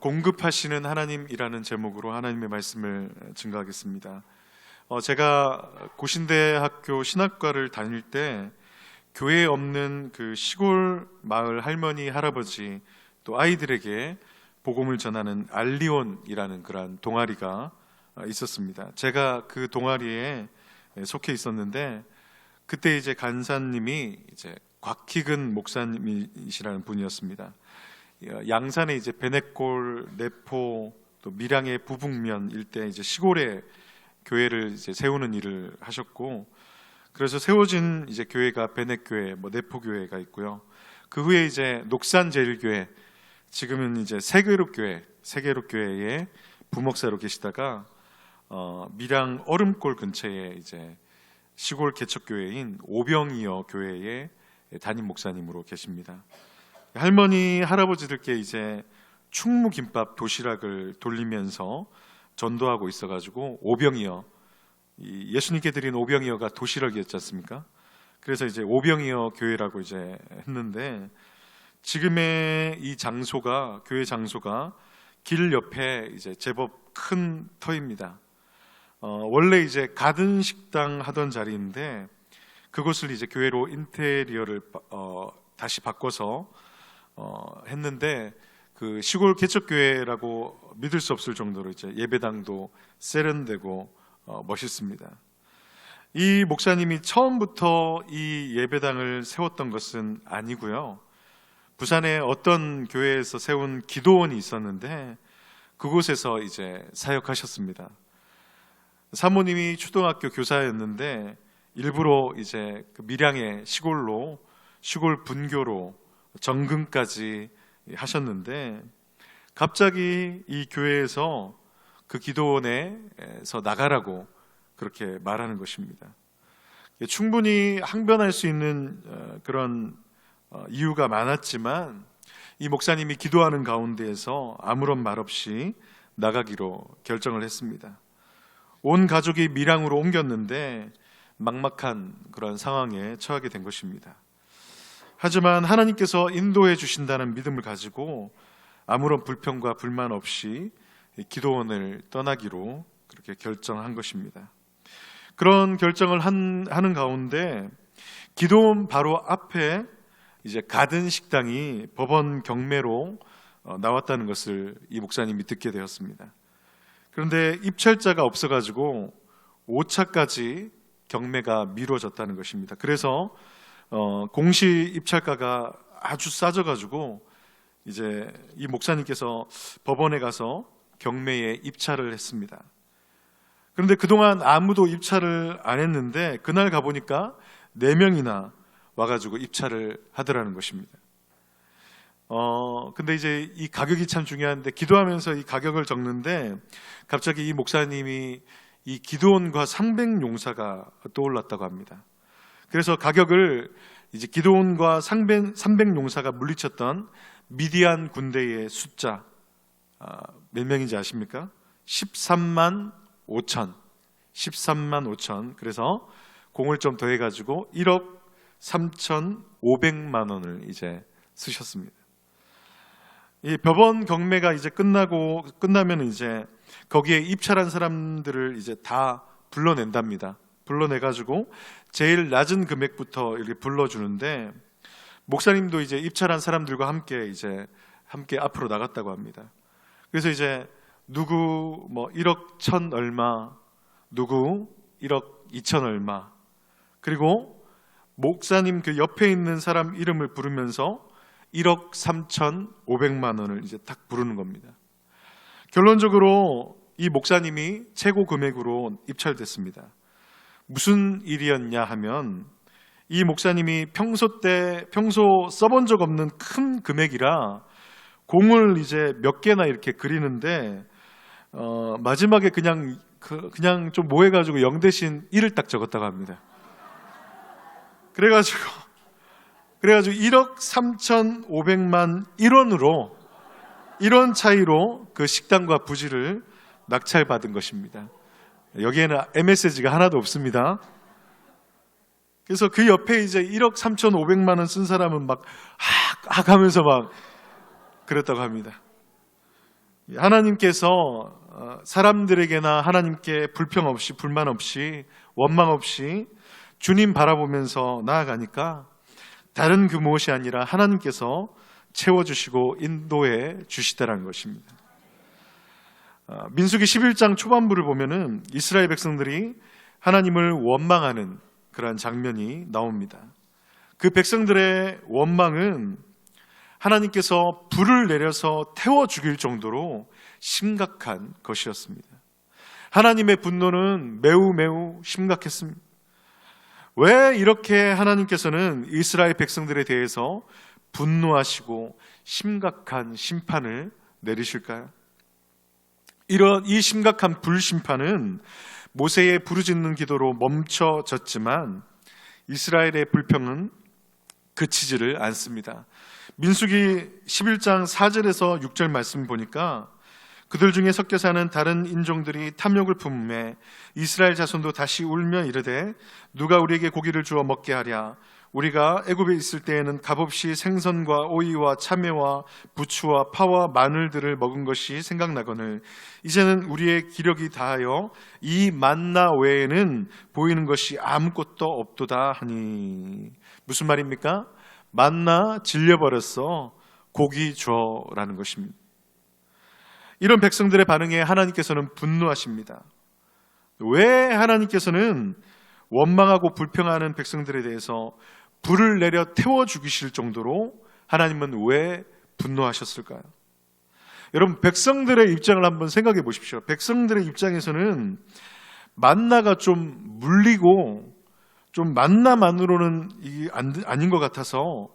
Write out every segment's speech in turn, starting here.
공급하시는 하나님이라는 제목으로 하나님의 말씀을 증거하겠습니다. 제가 고신대학교 신학과를 다닐 때 교회에 없는 그 시골 마을 할머니, 할아버지 또 아이들에게 복음을 전하는 알리온이라는 그런 동아리가 있었습니다. 제가 그 동아리에 속해 있었는데 그때 이제 간사님이 이제 곽희근 목사님이시라는 분이었습니다. 양산에 이제 베넷골, 내포, 또 밀양의 부북면 일대 이제 시골에 교회를 이제 세우는 일을 하셨고, 그래서 세워진 이제 교회가 베넷교회, 내포교회가 있고요. 그 후에 이제 녹산제일교회, 지금은 이제 세계롭교회의 부목사로 계시다가 밀양 얼음골 근처에 이제 시골 개척교회인 오병이어 교회의 담임 목사님으로 계십니다. 할머니, 할아버지들께 이제 충무김밥 도시락을 돌리면서 전도하고 있어가지고 오병이어, 예수님께 드린 오병이어가 도시락이었지 않습니까? 그래서 이제 오병이어 교회라고 이제 했는데, 지금의 이 장소가, 교회 장소가 길 옆에 이제 제법 큰 터입니다. 원래 이제 가든 식당 하던 자리인데 그곳을 이제 교회로 인테리어를 다시 바꿔서 했는데, 그 시골 개척교회라고 믿을 수 없을 정도로 이제 예배당도 세련되고 멋있습니다. 이 목사님이 처음부터 이 예배당을 세웠던 것은 아니고요. 부산의 어떤 교회에서 세운 기도원이 있었는데 그곳에서 이제 사역하셨습니다. 사모님이 초등학교 교사였는데 일부러 이제 그 밀양의 시골 분교로 정금까지 하셨는데, 갑자기 이 교회에서 그 기도원에서 나가라고 그렇게 말하는 것입니다. 충분히 항변할 수 있는 그런 이유가 많았지만 이 목사님이 기도하는 가운데에서 아무런 말 없이 나가기로 결정을 했습니다. 온 가족이 밀양으로 옮겼는데 막막한 그런 상황에 처하게 된 것입니다. 하지만 하나님께서 인도해 주신다는 믿음을 가지고 아무런 불평과 불만 없이 기도원을 떠나기로 그렇게 결정한 것입니다. 그런 결정을 하는 가운데 기도원 바로 앞에 이제 가든 식당이 법원 경매로 나왔다는 것을 이 목사님이 듣게 되었습니다. 그런데 입찰자가 없어가지고 5차까지 경매가 미뤄졌다는 것입니다. 그래서 공시 입찰가가 아주 싸져가지고 이제 이 목사님께서 법원에 가서 경매에 입찰을 했습니다. 그런데 그동안 아무도 입찰을 안 했는데 그날 가보니까 4명이나 와가지고 입찰을 하더라는 것입니다. 근데 이제 이 가격이 참 중요한데, 기도하면서 이 가격을 적는데 갑자기 이 목사님이 이 기드온과 삼백용사가 떠올랐다고 합니다. 그래서 가격을 이제 기드온과 삼백용사가 물리쳤던 미디안 군대의 숫자 몇 명인지 아십니까? 13만 5천. 그래서 공을 좀 더해가지고 1억 3,500만 원을 이제 쓰셨습니다. 이 법원 경매가 이제 끝나면 이제 거기에 입찰한 사람들을 이제 다 불러낸답니다. 불러내가지고 제일 낮은 금액부터 이렇게 불러주는데, 목사님도 이제 입찰한 사람들과 함께 앞으로 나갔다고 합니다. 그래서 이제 누구 1억 1천 얼마, 누구 1억 2천 얼마, 그리고 목사님 그 옆에 있는 사람 이름을 부르면서 1억 3,500만 원을 이제 딱 부르는 겁니다. 결론적으로 이 목사님이 최고 금액으로 입찰됐습니다. 무슨 일이었냐 하면, 이 목사님이 평소 써본 적 없는 큰 금액이라 공을 이제 몇 개나 이렇게 그리는데 마지막에 그냥 좀 모해가지고 0 대신 1을 딱 적었다고 합니다. 그래가지고 1억 3,500만 1원으로 1원 차이로 그 식당과 부지를 낙찰받은 것입니다. 여기에는 MSG가 하나도 없습니다. 그래서 그 옆에 이제 1억 3,500만 원 쓴 사람은 막 하면서 막 그랬다고 합니다. 하나님께서 사람들에게나 하나님께 불평 없이, 불만 없이, 원망 없이 주님 바라보면서 나아가니까 다른 그 무엇이 아니라 하나님께서 채워주시고 인도해 주시다라는 것입니다. 민수기 11장 초반부를 보면은 이스라엘 백성들이 하나님을 원망하는 그러한 장면이 나옵니다. 그 백성들의 원망은 하나님께서 불을 내려서 태워 죽일 정도로 심각한 것이었습니다. 하나님의 분노는 매우 심각했습니다. 왜 이렇게 하나님께서는 이스라엘 백성들에 대해서 분노하시고 심각한 심판을 내리실까요? 이 심각한 불심판은 모세의 부르짖는 기도로 멈춰졌지만 이스라엘의 불평은 그치지를 않습니다. 민수기 11장 4절에서 6절 말씀 보니까 그들 중에 섞여 사는 다른 인종들이 탐욕을 품매 이스라엘 자손도 다시 울며 이르되 누가 우리에게 고기를 주어 먹게 하랴. 우리가 애굽에 있을 때에는 값없이 생선과 오이와 참외와 부추와 파와 마늘들을 먹은 것이 생각나거늘 이제는 우리의 기력이 다하여 이 만나 외에는 보이는 것이 아무것도 없도다 하니. 무슨 말입니까? 만나 질려버렸어. 고기 줘라는 것입니다. 이런 백성들의 반응에 하나님께서는 분노하십니다. 왜 하나님께서는 원망하고 불평하는 백성들에 대해서 불을 내려 태워 죽이실 정도로 하나님은 왜 분노하셨을까요? 여러분, 백성들의 입장을 한번 생각해 보십시오. 백성들의 입장에서는 만나가 좀 물리고 좀 만나만으로는 아닌 것 같아서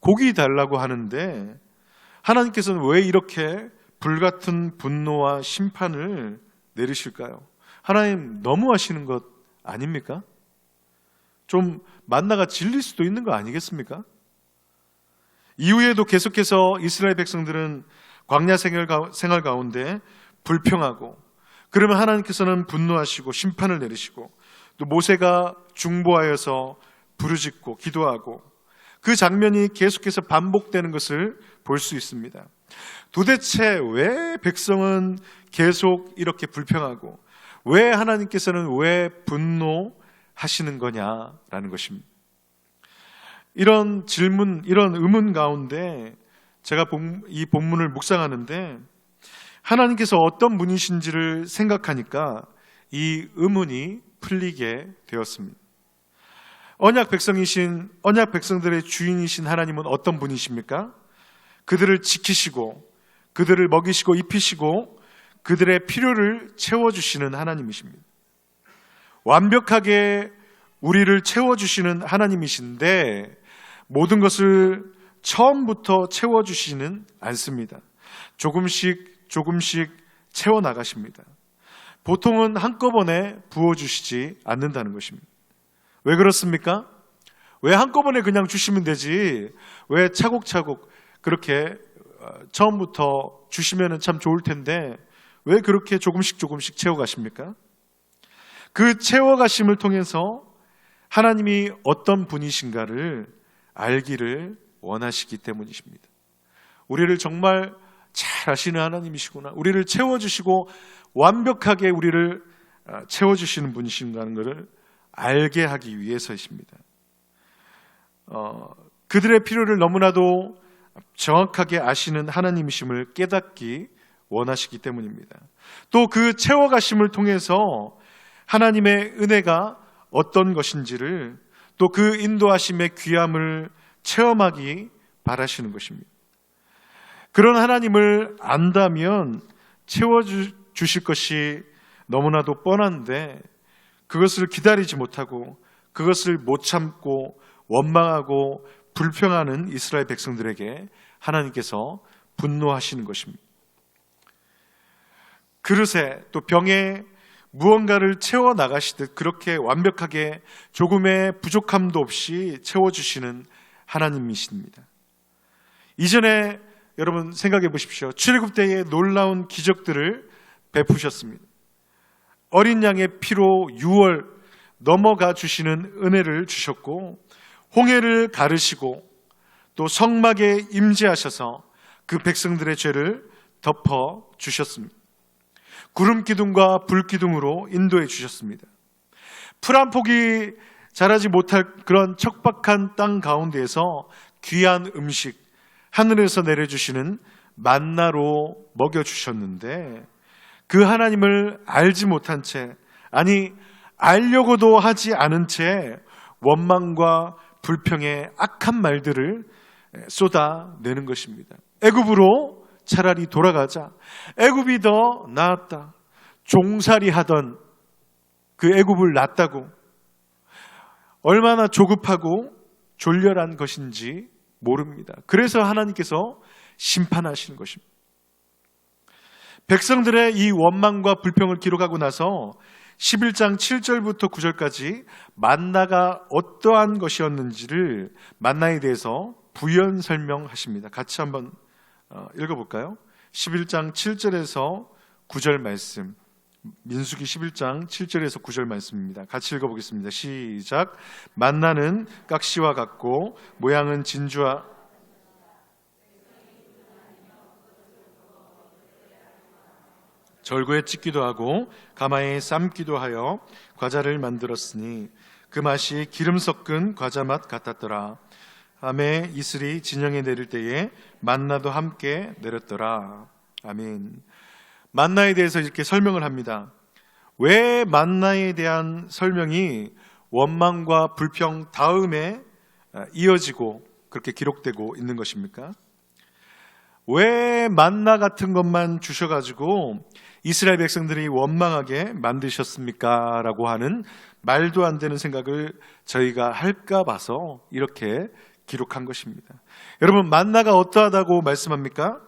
고기 달라고 하는데 하나님께서는 왜 이렇게 불같은 분노와 심판을 내리실까요? 하나님 너무하시는 것 아닙니까? 좀 만나가 질릴 수도 있는 거 아니겠습니까? 이후에도 계속해서 이스라엘 백성들은 광야 생활 가운데 불평하고 그러면 하나님께서는 분노하시고 심판을 내리시고 또 모세가 중보하여서 부르짖고 기도하고 그 장면이 계속해서 반복되는 것을 볼 수 있습니다. 도대체 왜 백성은 계속 이렇게 불평하고 왜 하나님께서는 왜 분노하시는 거냐라는 것입니다. 이런 질문, 이런 의문 가운데 제가 이 본문을 묵상하는데 하나님께서 어떤 분이신지를 생각하니까 이 의문이 풀리게 되었습니다. 언약 백성들의 주인이신 하나님은 어떤 분이십니까? 그들을 지키시고 그들을 먹이시고 입히시고 그들의 필요를 채워주시는 하나님이십니다. 완벽하게 우리를 채워주시는 하나님이신데 모든 것을 처음부터 채워주시는 않습니다. 조금씩 채워나가십니다. 보통은 한꺼번에 부어주시지 않는다는 것입니다. 왜 그렇습니까? 왜 한꺼번에 그냥 주시면 되지? 왜 차곡차곡 그렇게 처음부터 주시면 참 좋을 텐데 왜 그렇게 조금씩 채워가십니까? 그 채워가심을 통해서 하나님이 어떤 분이신가를 알기를 원하시기 때문이십니다. 우리를 정말 잘 아시는 하나님이시구나. 우리를 채워주시고 완벽하게 우리를 채워주시는 분이신가는 것을 알게 하기 위해서이십니다. 그들의 필요를 너무나도 정확하게 아시는 하나님이심을 깨닫기 원하시기 때문입니다. 또 그 채워가심을 통해서 하나님의 은혜가 어떤 것인지를 또 그 인도하심의 귀함을 체험하기 바라시는 것입니다. 그런 하나님을 안다면 채워주실 것이 너무나도 뻔한데 그것을 기다리지 못하고 그것을 못 참고 원망하고 불평하는 이스라엘 백성들에게 하나님께서 분노하시는 것입니다. 그릇에 또 병에 무언가를 채워나가시듯 그렇게 완벽하게 조금의 부족함도 없이 채워주시는 하나님이십니다. 이전에 여러분 생각해 보십시오. 출애굽 때의 놀라운 기적들을 베푸셨습니다. 어린 양의 피로 6월 넘어가 주시는 은혜를 주셨고 홍해를 가르시고 또 성막에 임재하셔서 그 백성들의 죄를 덮어 주셨습니다. 구름 기둥과 불 기둥으로 인도해 주셨습니다. 풀 한 폭이 자라지 못할 그런 척박한 땅 가운데에서 귀한 음식, 하늘에서 내려주시는 만나로 먹여주셨는데, 그 하나님을 알지 못한 채, 아니 알려고도 하지 않은 채 원망과 불평의 악한 말들을 쏟아내는 것입니다. 애굽으로 차라리 돌아가자, 애굽이 더 나았다, 종살이 하던 그 애굽을 낫다고, 얼마나 조급하고 졸렬한 것인지 모릅니다. 그래서 하나님께서 심판하시는 것입니다. 백성들의 이 원망과 불평을 기록하고 나서 11장 7절부터 9절까지 만나가 어떠한 것이었는지를, 만나에 대해서 부연 설명하십니다. 같이 한번 읽어볼까요? 11장 7절에서 9절 말씀, 민수기 11장 7절에서 9절 말씀입니다. 같이 읽어보겠습니다. 시작. 만나는 깍시와 같고 모양은 진주와 절구에 찢기도 하고 가마에 삶기도 하여 과자를 만들었으니 그 맛이 기름 섞은 과자 맛 같았더라. 밤에 이슬이 진영에 내릴 때에 만나도 함께 내렸더라. 아멘. 만나에 대해서 이렇게 설명을 합니다. 왜 만나에 대한 설명이 원망과 불평 다음에 이어지고 그렇게 기록되고 있는 것입니까? 왜 만나 같은 것만 주셔가지고 이스라엘 백성들이 원망하게 만드셨습니까? 라고 하는 말도 안 되는 생각을 저희가 할까 봐서 이렇게 기록한 것입니다. 여러분, 만나가 어떠하다고 말씀합니까?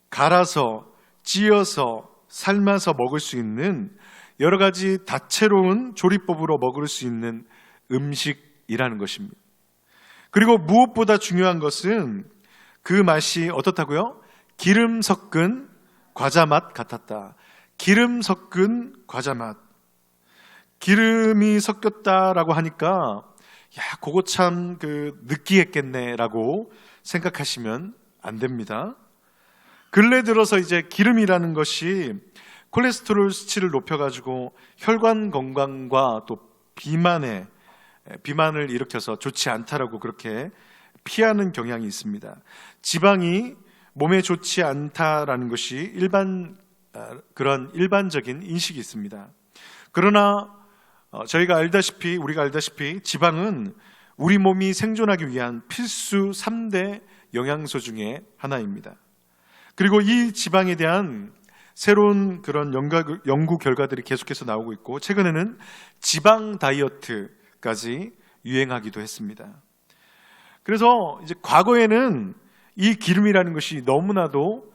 갈아서, 찌어서, 삶아서 먹을 수 있는 여러 가지 다채로운 조리법으로 먹을 수 있는 음식이라는 것입니다. 그리고 무엇보다 중요한 것은 그 맛이 어떻다고요? 기름 섞은 과자 맛 같았다. 기름 섞은 과자 맛. 기름이 섞였다라고 하니까 그거 참 느끼했겠네라고 생각하시면 안 됩니다. 근래 들어서 이제 기름이라는 것이 콜레스테롤 수치를 높여가지고 혈관 건강과 또 비만을 일으켜서 좋지 않다라고 그렇게 피하는 경향이 있습니다. 지방이 몸에 좋지 않다라는 것이 그런 일반적인 인식이 있습니다. 그러나 우리가 알다시피 지방은 우리 몸이 생존하기 위한 필수 3대 영양소 중에 하나입니다. 그리고 이 지방에 대한 새로운 그런 연구 결과들이 계속해서 나오고 있고, 최근에는 지방 다이어트까지 유행하기도 했습니다. 그래서 이제 과거에는 이 기름이라는 것이 너무나도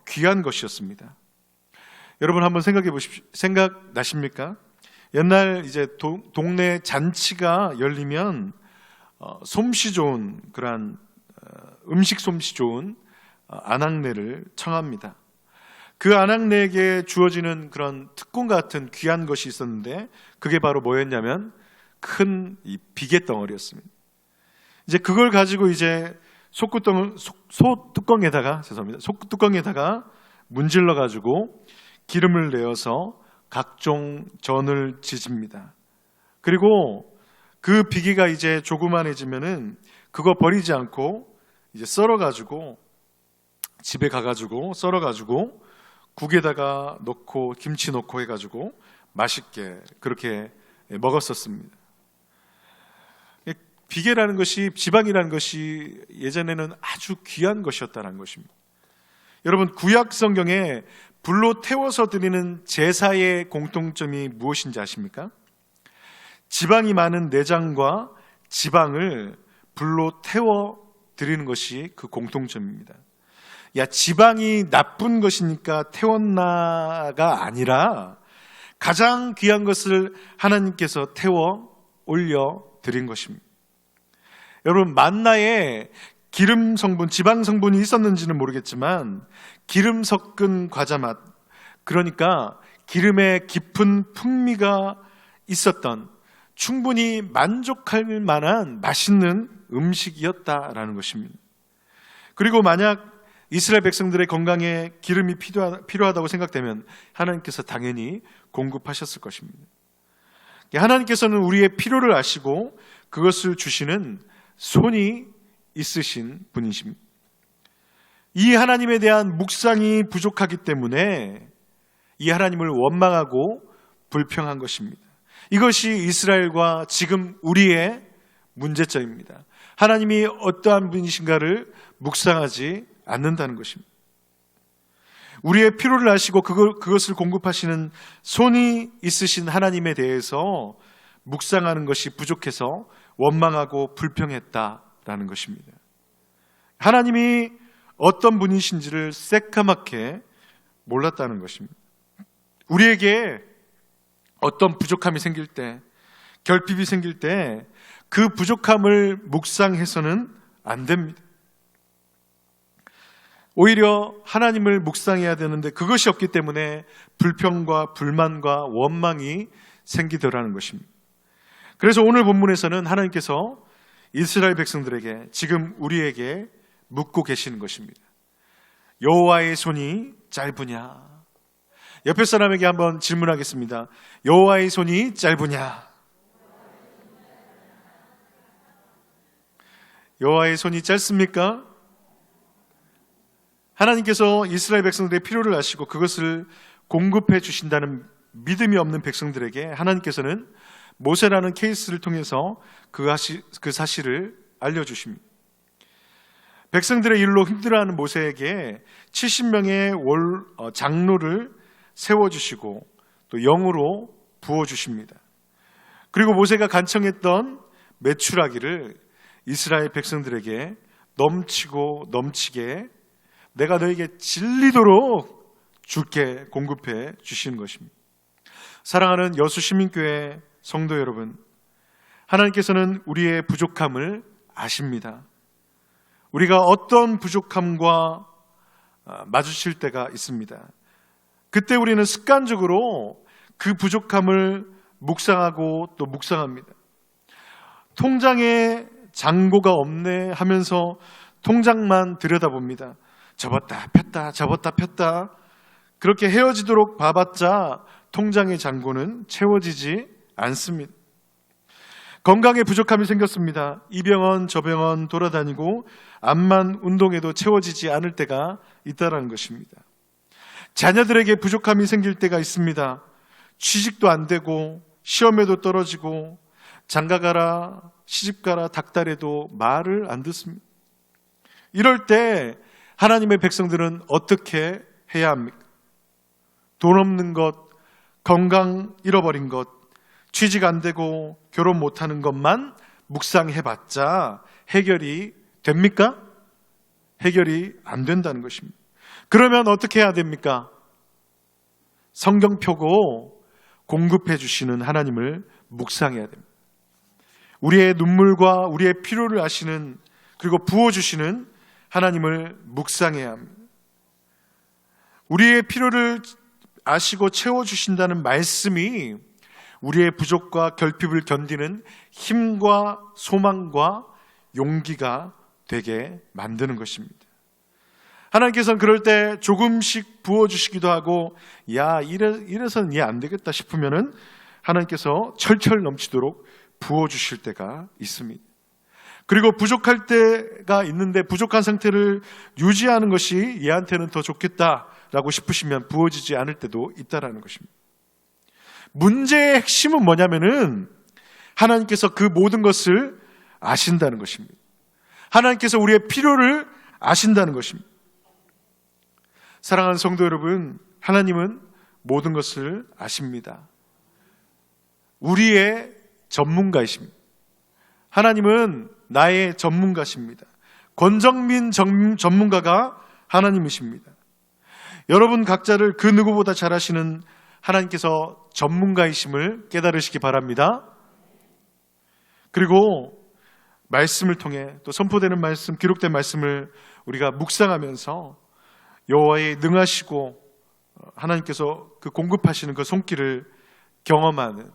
귀한 것이었습니다. 여러분 한번 생각해 보십시오. 생각나십니까? 옛날 이제 동네 잔치가 열리면 솜씨 좋은 그러한 음식 솜씨 좋은 안악내를 청합니다. 그 안악내에게 주어지는 그런 특권 같은 귀한 것이 있었는데, 그게 바로 뭐였냐면 큰 이 비계 덩어리였습니다. 이제 그걸 가지고 이제 소뚜껑에다가 문질러 가지고 기름을 내어서 각종 전을 지집니다. 그리고 그 비계가 이제 조그만해지면은 그거 버리지 않고 이제 썰어가지고 집에 가가지고 썰어가지고 국에다가 넣고 김치 넣고 해가지고 맛있게 그렇게 먹었었습니다. 비계라는 것이, 지방이라는 것이 예전에는 아주 귀한 것이었다는 것입니다. 여러분, 구약 성경에 불로 태워서 드리는 제사의 공통점이 무엇인지 아십니까? 지방이 많은 내장과 지방을 불로 태워 드리는 것이 그 공통점입니다. 지방이 나쁜 것이니까 태웠나가 아니라 가장 귀한 것을 하나님께서 태워 올려 드린 것입니다. 여러분, 만나에 기름 성분, 지방 성분이 있었는지는 모르겠지만 기름 섞은 과자 맛, 그러니까 기름의 깊은 풍미가 있었던, 충분히 만족할 만한 맛있는 음식이었다라는 것입니다. 그리고 만약 이스라엘 백성들의 건강에 기름이 필요하다고 생각되면 하나님께서 당연히 공급하셨을 것입니다. 하나님께서는 우리의 필요를 아시고 그것을 주시는 손이 있으신 분이십니다. 이 하나님에 대한 묵상이 부족하기 때문에 이 하나님을 원망하고 불평한 것입니다. 이것이 이스라엘과 지금 우리의 문제점입니다. 하나님이 어떠한 분이신가를 묵상하지 않는다는 것입니다. 우리의 필요를 아시고 그것을 공급하시는 손이 있으신 하나님에 대해서 묵상하는 것이 부족해서 원망하고 불평했다라는 것입니다. 하나님이 어떤 분이신지를 새까맣게 몰랐다는 것입니다. 우리에게 어떤 부족함이 생길 때, 결핍이 생길 때 그 부족함을 묵상해서는 안 됩니다. 오히려 하나님을 묵상해야 되는데 그것이 없기 때문에 불평과 불만과 원망이 생기더라는 것입니다. 그래서 오늘 본문에서는 하나님께서 이스라엘 백성들에게 지금 우리에게 묻고 계시는 것입니다. 여호와의 손이 짧으냐? 옆에 사람에게 한번 질문하겠습니다. 여호와의 손이 짧으냐? 여호와의 손이 짧습니까? 하나님께서 이스라엘 백성들의 필요를 아시고 그것을 공급해 주신다는 믿음이 없는 백성들에게 하나님께서는 모세라는 케이스를 통해서 그 사실을 알려주십니다. 백성들의 일로 힘들어하는 모세에게 70명의 장로를 세워주시고 또 영으로 부어주십니다. 그리고 모세가 간청했던 메추라기를 이스라엘 백성들에게 넘치고 넘치게 내가 너에게 진리도록 줄게 공급해 주시는 것입니다. 사랑하는 여수시민교회 성도 여러분, 하나님께서는 우리의 부족함을 아십니다. 우리가 어떤 부족함과 마주칠 때가 있습니다. 그때 우리는 습관적으로 그 부족함을 묵상하고 또 묵상합니다. 통장에 잔고가 없네 하면서 통장만 들여다봅니다. 접었다 폈다 접었다 폈다 그렇게 헤어지도록 봐봤자 통장의 잔고는 채워지지 않습니다. 건강에 부족함이 생겼습니다. 이 병원 저 병원 돌아다니고 암만 운동해도 채워지지 않을 때가 있다는 것입니다. 자녀들에게 부족함이 생길 때가 있습니다. 취직도 안 되고 시험에도 떨어지고 장가가라 시집가라 닥달해도 말을 안 듣습니다. 이럴 때 하나님의 백성들은 어떻게 해야 합니까? 돈 없는 것, 건강 잃어버린 것, 취직 안 되고 결혼 못하는 것만 묵상해봤자 해결이 됩니까? 해결이 안 된다는 것입니다. 그러면 어떻게 해야 됩니까? 성경 펴고 공급해 주시는 하나님을 묵상해야 됩니다. 우리의 눈물과 우리의 필요를 아시는 그리고 부어주시는 하나님을 묵상해야 합니다. 우리의 필요를 아시고 채워주신다는 말씀이 우리의 부족과 결핍을 견디는 힘과 소망과 용기가 되게 만드는 것입니다. 하나님께서는 그럴 때 조금씩 부어주시기도 하고 이래서는 얘 안 되겠다 싶으면은 하나님께서 철철 넘치도록 부어주실 때가 있습니다. 그리고 부족할 때가 있는데 부족한 상태를 유지하는 것이 얘한테는 더 좋겠다라고 싶으시면 부어지지 않을 때도 있다라는 것입니다. 문제의 핵심은 뭐냐면은 하나님께서 그 모든 것을 아신다는 것입니다. 하나님께서 우리의 필요를 아신다는 것입니다. 사랑하는 성도 여러분, 하나님은 모든 것을 아십니다. 우리의 전문가이십니다. 하나님은 나의 전문가십니다. 권정민 전문가가 하나님이십니다. 여러분 각자를 그 누구보다 잘 아시는 하나님께서 전문가이심을 깨달으시기 바랍니다. 그리고 말씀을 통해 또 선포되는 말씀, 기록된 말씀을 우리가 묵상하면서 여호와의 능하시고 하나님께서 그 공급하시는 그 손길을 경험하는,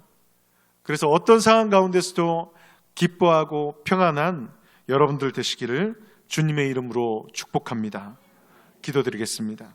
그래서 어떤 상황 가운데서도 기뻐하고 평안한 여러분들 되시기를 주님의 이름으로 축복합니다. 기도드리겠습니다.